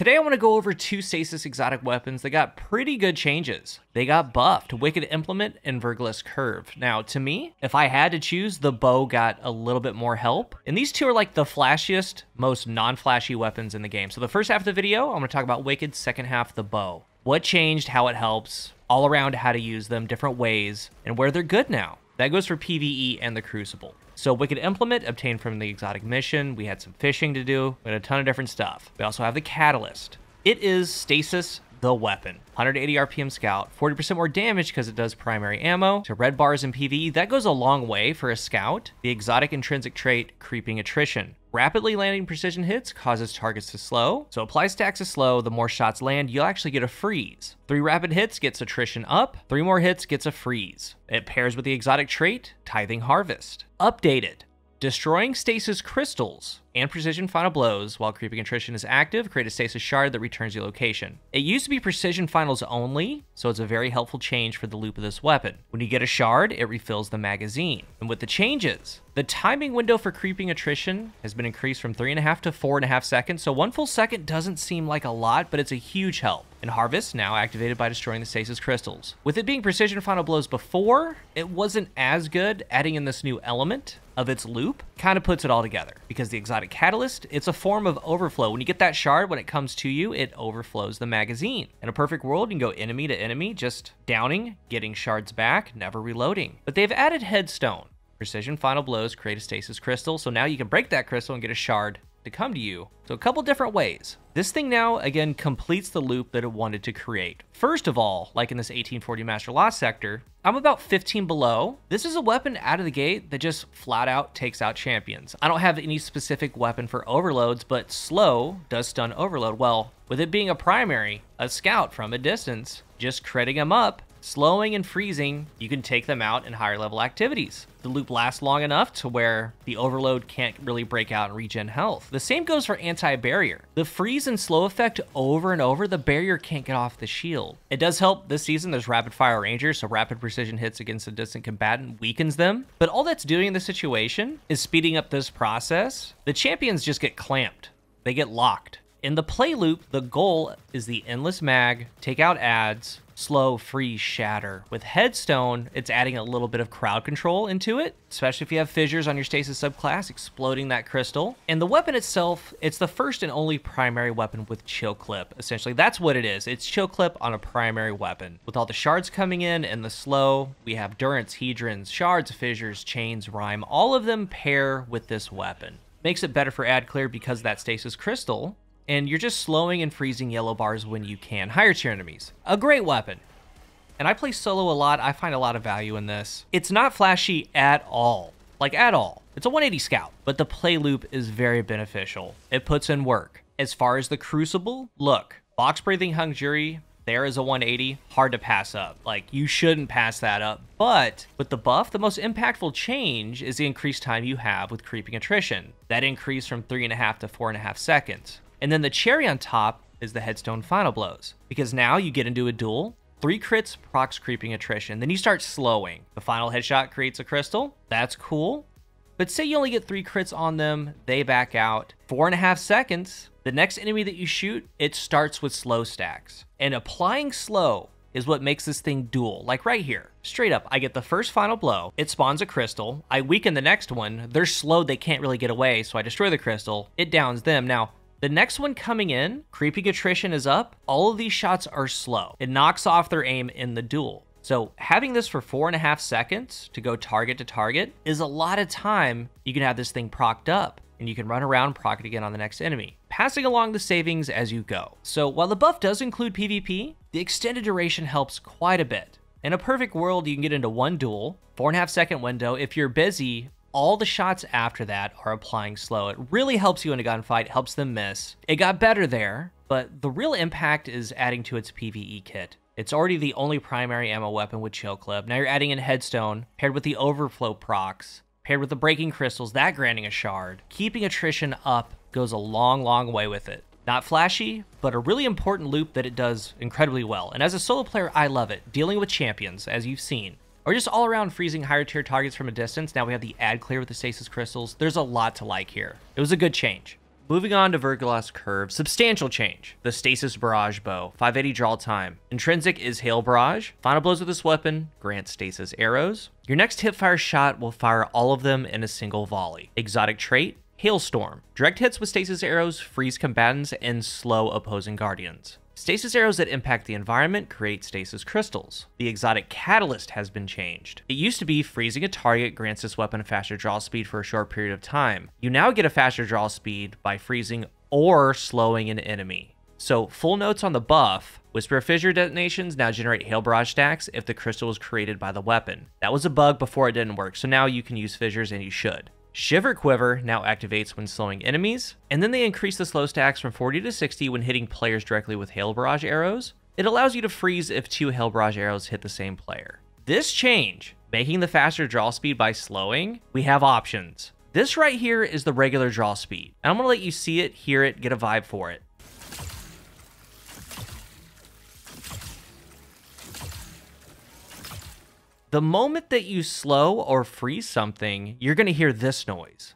Today I want to go over two stasis exotic weapons that got pretty good changes. They got buffed, Wicked Implement and Verglas Curve. Now, to me, if I had to choose, the bow got a little bit more help. And these two are like the flashiest, most non-flashy weapons in the game. So the first half of the video, I'm going to talk about Wicked, second half, the bow. What changed, how it helps, all around how to use them, different ways, and where they're good now. That goes for PvE and the Crucible. So Wicked Implement obtained from the exotic mission. We had some fishing to do. We had a ton of different stuff. We also have the Catalyst. It is Stasis, the weapon. 180 RPM scout, 40% more damage because it does primary ammo. To red bars in PvE, that goes a long way for a scout. The exotic intrinsic trait, Creeping Attrition. Rapidly landing precision hits causes targets to slow. So apply stacks to slow, the more shots land, you'll actually get a freeze. 3 rapid hits gets attrition up, 3 more hits gets a freeze. It pairs with the exotic trait, Tithing Harvest. Updated. Destroying stasis crystals and precision final blows while Creeping Attrition is active, create a stasis shard that returns your location. It used to be precision finals only, so it's a very helpful change for the loop of this weapon. When you get a shard, it refills the magazine. And with the changes, the timing window for Creeping Attrition has been increased from 3.5 to 4.5 seconds, so 1 full second doesn't seem like a lot, but it's a huge help. And Harvest, now activated by destroying the stasis crystals. With it being precision final blows before, it wasn't as good. Adding in this new element of its loop kind of puts it all together, because the exotic Catalyst, it's a form of overflow. When you get that shard, when it comes to you, it overflows the magazine. In a perfect world, you can go enemy to enemy, just downing, getting shards back, never reloading. But they've added Headstone. Precision final blows create a stasis crystal, so now you can break that crystal and get a shard to come to you. So a couple different ways. This thing now, again, completes the loop that it wanted to create. First of all, like in this 1840 Master Lost sector, I'm about 15 below. This is a weapon out of the gate that just flat out takes out champions. I don't have any specific weapon for overloads, but slow does stun overload. Well, with it being a primary, a scout from a distance, just critting them up, slowing and freezing, you can take them out in higher level activities. The loop lasts long enough to where the overload can't really break out and regen health. The same goes for anti-barrier. The freeze and slow effect over and over, the barrier can't get off the shield. It does help this season. There's rapid fire rangers, so rapid precision hits against a distant combatant weakens them. But all that's doing in this situation is speeding up this process. The champions just get clamped. They get locked. In the play loop, the goal is the endless mag, take out ads, slow, freeze, shatter. With Headstone, it's adding a little bit of crowd control into it, especially if you have fissures on your stasis subclass, exploding that crystal. And the weapon itself, it's the first and only primary weapon with chill clip. Essentially, that's what it is. It's chill clip on a primary weapon. With all the shards coming in and the slow, we have Durance, Hedrons, shards, fissures, chains, rhyme. All of them pair with this weapon. Makes it better for ad clear because of that stasis crystal. And you're just slowing and freezing yellow bars when you can. Higher tier enemies. A great weapon. And I play solo a lot. I find a lot of value in this. It's not flashy at all. Like, at all. It's a 180 scout. But the play loop is very beneficial. It puts in work. As far as the Crucible, look. Box breathing hung jury. There is a 180. Hard to pass up. Like, you shouldn't pass that up. But with the buff, the most impactful change is the increased time you have with Creeping Attrition. That increased from 3.5 to 4.5 seconds. And then the cherry on top is the Headstone final blows. Because now you get into a duel, 3 crits procs Creeping Attrition, then you start slowing. The final headshot creates a crystal, that's cool. But say you only get 3 crits on them, they back out. 4.5 seconds, the next enemy that you shoot, it starts with slow stacks. And applying slow is what makes this thing duel, like right here. Straight up, I get the first final blow, it spawns a crystal, I weaken the next one, they're slowed, they can't really get away, so I destroy the crystal, it downs them. Now, the next one coming in, Creeping Attrition is up, all of these shots are slow. It knocks off their aim in the duel. So having this for 4.5 seconds to go target to target is a lot of time you can have this thing procced up, and you can run around, proc it again on the next enemy, passing along the savings as you go. So while the buff does include PvP, the extended duration helps quite a bit. In a perfect world, you can get into one duel, 4.5 second window. If you're busy, all the shots after that are applying slow. It really helps you in a gunfight, helps them miss. It got better there, but the real impact is adding to its PvE kit. It's already the only primary ammo weapon with chill clip. Now you're adding in Headstone, paired with the overflow procs, paired with the breaking crystals, that granting a shard. Keeping attrition up goes a long, long way with it. Not flashy, but a really important loop that it does incredibly well. And as a solo player, I love it. Dealing with champions, as you've seen, or just all around freezing higher tier targets from a distance. Now we have the ad clear with the stasis crystals. There's a lot to like here. It was a good change. Moving on to Verglas Curve, substantial change. The Stasis Barrage Bow, 580 draw time. Intrinsic is Hail Barrage. Final blows with this weapon grant Stasis arrows. Your next hipfire shot will fire all of them in a single volley. Exotic trait, Hailstorm. Direct hits with Stasis arrows freeze combatants and slow opposing guardians. Stasis arrows that impact the environment create stasis crystals. The exotic catalyst has been changed. It used to be freezing a target grants this weapon a faster draw speed for a short period of time. You now get a faster draw speed by freezing or slowing an enemy. So full notes on the buff, Whisper Fissure detonations now generate Hail Barrage stacks if the crystal was created by the weapon. That was a bug before it didn't work, so now you can use fissures and you should. Shiver Quiver now activates when slowing enemies, and then they increase the slow stacks from 40 to 60 when hitting players directly with Hail Barrage arrows. It allows you to freeze if 2 Hail Barrage arrows hit the same player. This change, making the faster draw speed by slowing, we have options. This right here is the regular draw speed, and I'm going to let you see it, hear it, get a vibe for it. The moment that you slow or freeze something, you're going to hear this noise.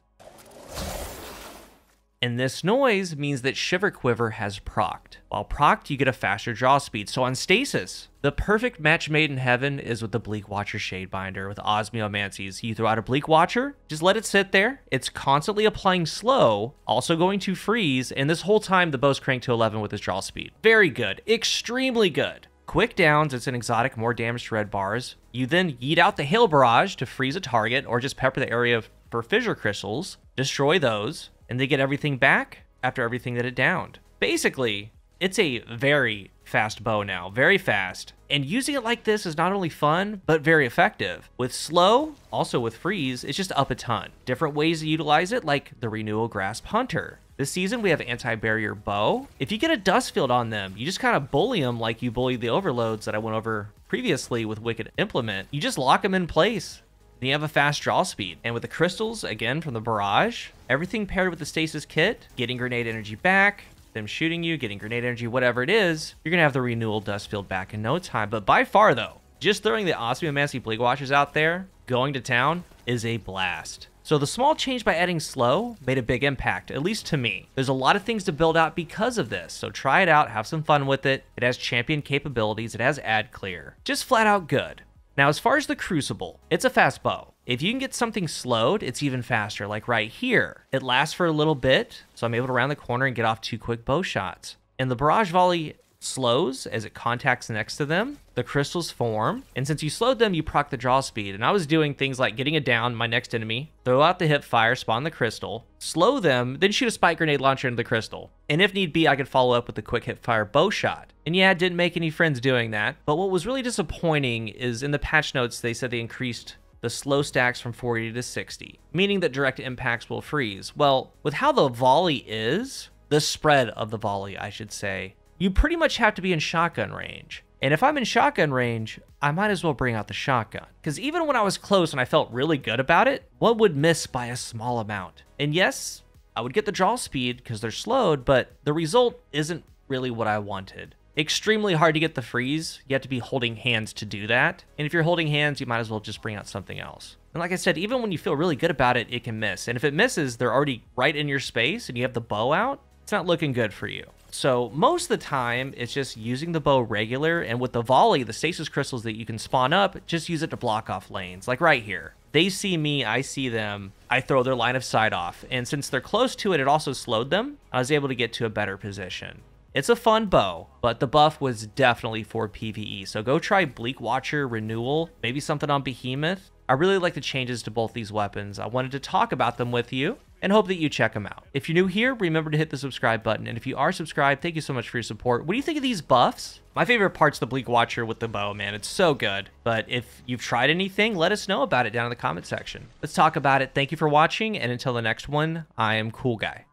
And this noise means that Shiver Quiver has procced. While procced, you get a faster draw speed. So on Stasis, the perfect match made in heaven is with the Bleak Watcher Shadebinder with Osmiomancies. You throw out a Bleak Watcher, just let it sit there. It's constantly applying slow, also going to freeze, and this whole time the bow's cranked to 11 with its draw speed. Very good. Extremely good. Quick downs, it's an exotic, more damage to red bars. You then yeet out the Hail Barrage to freeze a target or just pepper the area for fissure crystals, destroy those, and they get everything back after everything that it downed. Basically, it's a very fast bow now, very fast. And using it like this is not only fun, but very effective. With slow, also with freeze, it's just up a ton. Different ways to utilize it, like the Renewal Grasp Hunter. This season, we have Anti-Barrier Bow. If you get a dust field on them, you just kind of bully them like you bullied the overloads that I went over previously with Wicked Implement. You just lock them in place. Then you have a fast draw speed. And with the crystals, again, from the Barrage, everything paired with the Stasis kit, getting grenade energy back, them shooting you, getting grenade energy, whatever it is, you're going to have the Renewal dust field back in no time. But by far, though, just throwing the Osmiomancy Bleak Watchers out there, going to town, is a blast. So the small change by adding slow made a big impact, at least to me. There's a lot of things to build out because of this, so try it out, have some fun with it. It has champion capabilities, it has ad clear. Just flat out good. Now, as far as the Crucible, it's a fast bow. If you can get something slowed, it's even faster, like right here. It lasts for a little bit, so I'm able to round the corner and get off 2 quick bow shots. And the Barrage Volley slows as it contacts next to them, the crystals form, and since you slowed them, you proc the draw speed. And I was doing things like getting it down my next enemy, throw out the hip fire, spawn the crystal, slow them, then shoot a spike grenade launcher into the crystal. And if need be, I could follow up with the quick hip fire bow shot. And yeah, I didn't make any friends doing that, but what was really disappointing is in the patch notes, they said they increased the slow stacks from 40 to 60, meaning that direct impacts will freeze. Well, with how the volley is, the spread of the volley, I should say, you pretty much have to be in shotgun range. And if I'm in shotgun range, I might as well bring out the shotgun. Because even when I was close and I felt really good about it, one would miss by a small amount. And yes, I would get the draw speed because they're slowed, but the result isn't really what I wanted. Extremely hard to get the freeze. You have to be holding hands to do that. And if you're holding hands, you might as well just bring out something else. And like I said, even when you feel really good about it, it can miss. And if it misses, they're already right in your space and you have the bow out, it's not looking good for you. So most of the time, it's just using the bow regular, and with the volley, the stasis crystals that you can spawn up, just use it to block off lanes, like right here. They see me, I see them, I throw their line of sight off, and since they're close to it, it also slowed them. I was able to get to a better position. It's a fun bow, but the buff was definitely for PvE, so go try Bleak Watcher, Renewal, maybe something on Behemoth. I really like the changes to both these weapons. I wanted to talk about them with you and hope that you check them out. If you're new here, remember to hit the subscribe button. And if you are subscribed, thank you so much for your support. What do you think of these buffs? My favorite part's the Bleak Watcher with the bow, man. It's so good. But if you've tried anything, let us know about it down in the comment section. Let's talk about it. Thank you for watching. And until the next one, I am CoolGuy.